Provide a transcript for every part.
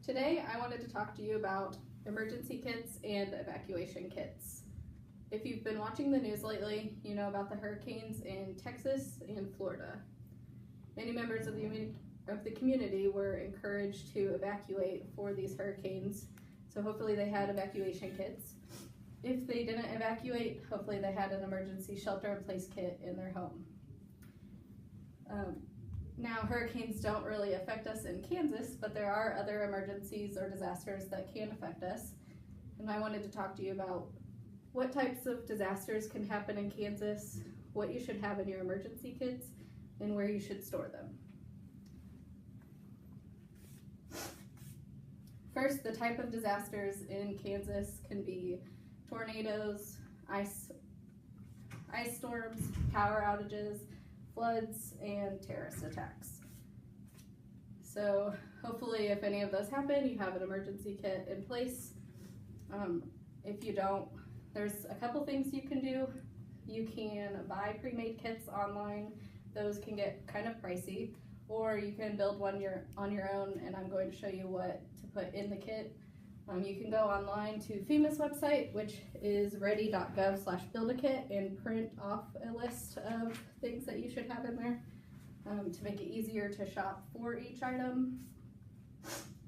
Today I wanted to talk to you about emergency kits and evacuation kits. If you've been watching the news lately, you know about the hurricanes in Texas and Florida. Many members of the community were encouraged to evacuate for these hurricanes, so hopefully they had evacuation kits. If they didn't evacuate, hopefully they had an emergency shelter-in-place kit in their home. Now, hurricanes don't really affect us in Kansas, but there are other emergencies or disasters that can affect us. And I wanted to talk to you about what types of disasters can happen in Kansas, what you should have in your emergency kits, and where you should store them. First, the type of disasters in Kansas can be tornadoes, ice storms, power outages, floods, and terrorist attacks. So hopefully if any of those happen, you have an emergency kit in place. If you don't, there's a couple things you can do. You can buy pre-made kits online. Those can get kind of pricey, or you can build one on your own, and I'm going to show you what to put in the kit. You can go online to FEMA's website, which is ready.gov/build-a-kit, and print off a list of things that you should have in there to make it easier to shop for each item.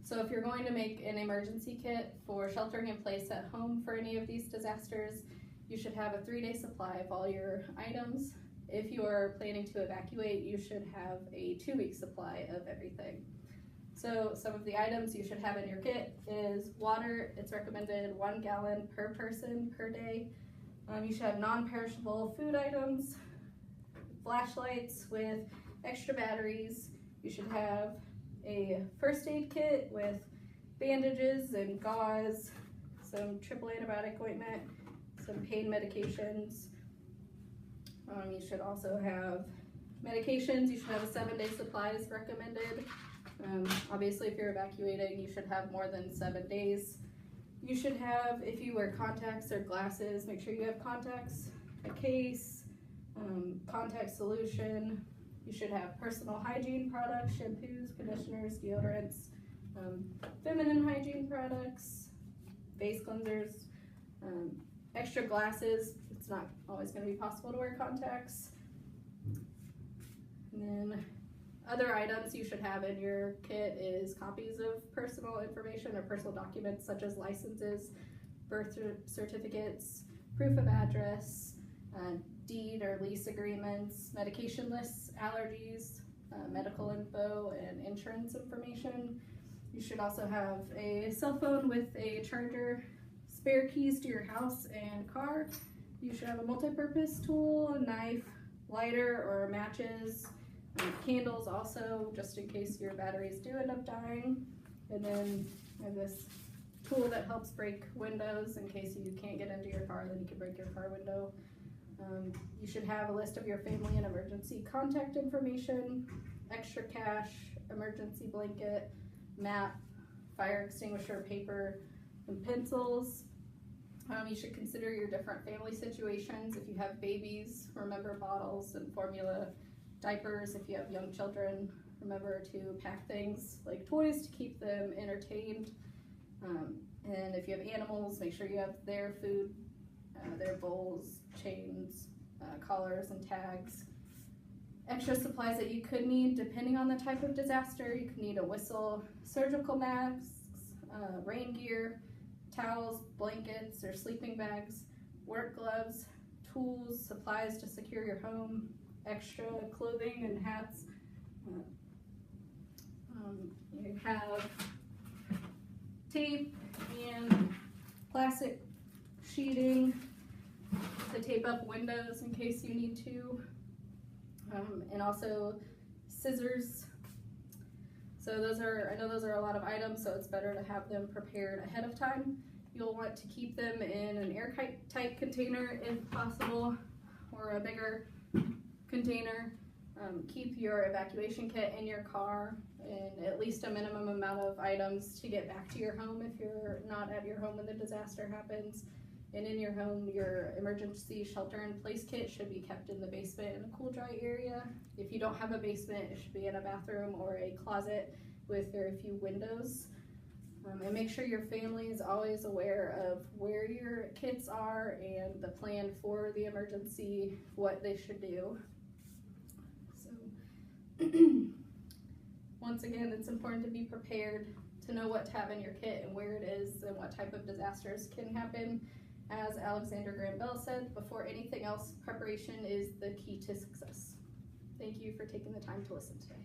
So if you're going to make an emergency kit for sheltering in place at home for any of these disasters, you should have a 3-day supply of all your items. If you are planning to evacuate, you should have a 2-week supply of everything. So some of the items you should have in your kit is water. It's recommended 1 gallon per person per day. You should have non-perishable food items, flashlights with extra batteries. You should have a first aid kit with bandages and gauze, some triple antibiotic ointment, some pain medications. You should also have medications. You should have a 7-day supply is recommended. Obviously, if you're evacuating, you should have more than 7 days. You should have, if you wear contacts or glasses, make sure you have contacts, a case, contact solution. You should have personal hygiene products, shampoos, conditioners, deodorants, feminine hygiene products, face cleansers, extra glasses. It's not always going to be possible to wear contacts. And then other items you should have in your kit is copies of personal information or personal documents such as licenses, birth certificates, proof of address, deed or lease agreements, medication lists, allergies, medical info, and insurance information. You should also have a cell phone with a charger, spare keys to your house and car. You should have a multi-purpose tool, a knife, lighter or matches, candles also, just in case your batteries do end up dying. And then I have this tool that helps break windows in case you can't get into your car, then you can break your car window. You should have a list of your family and emergency contact information, extra cash, emergency blanket, map, fire extinguisher paper, and pencils. You should consider your different family situations. If you have babies, remember bottles and formula. Diapers, if you have young children, remember to pack things like toys to keep them entertained. And if you have animals, make sure you have their food, their bowls, chains, collars, and tags. Extra supplies that you could need depending on the type of disaster. You could need a whistle, surgical masks, rain gear, towels, blankets, or sleeping bags, work gloves, tools, supplies to secure your home, extra clothing and hats. You have tape and plastic sheeting to tape up windows in case you need to, and also scissors. So I know those are a lot of items, so it's better to have them prepared ahead of time. You'll want to keep them in an airtight container if possible, or a bigger container. Keep your evacuation kit in your car and at least a minimum amount of items to get back to your home if you're not at your home when the disaster happens. And in your home, your emergency shelter-in-place kit should be kept in the basement in a cool, dry area. If you don't have a basement, it should be in a bathroom or a closet with very few windows. And make sure your family is always aware of where your kits are and the plan for the emergency, what they should do. So once again, it's important to be prepared, to know what to have in your kit and where it is and what type of disasters can happen. As Alexander Graham Bell said, before anything else, preparation is the key to success. Thank you for taking the time to listen today.